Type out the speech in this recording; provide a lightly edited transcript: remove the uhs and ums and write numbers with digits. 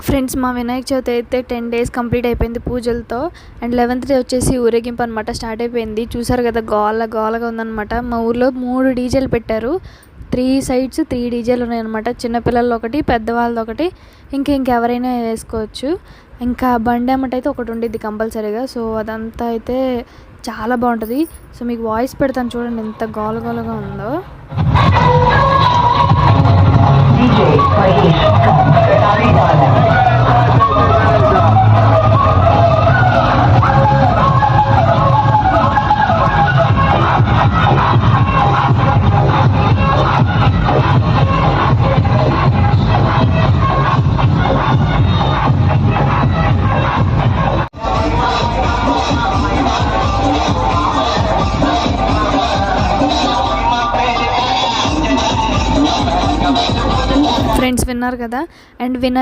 Friends మా వినాయక చవితి అయితే 10 days complete అయిపోయింది పూజలతో. అండ్ 11th డే వచ్చేసి ఊరేగింపు అనమాట స్టార్ట్ అయిపోయింది. చూసారు కదా గోలగా ఉందన్నమాట. మా ఊర్లో 3 డీజేలు పెట్టారు. 3 sides 3 డీజేలు ఉన్నాయన్నమాట. చిన్నపిల్లలు ఒకటి, పెద్దవాళ్ళది ఒకటి, ఇంకెవరైనా వేసుకోవచ్చు. ఇంకా బండి అమ్మట అయితే ఒకటి ఉండిద్ది కంపల్సరీగా. సో అదంతా అయితే చాలా బాగుంటుంది. సో మీకు వాయిస్ పెడతాను చూడండి ఎంత గోలగా ఉందో. ఫ్రెండ్స్ విన్నారు కదా. అండ్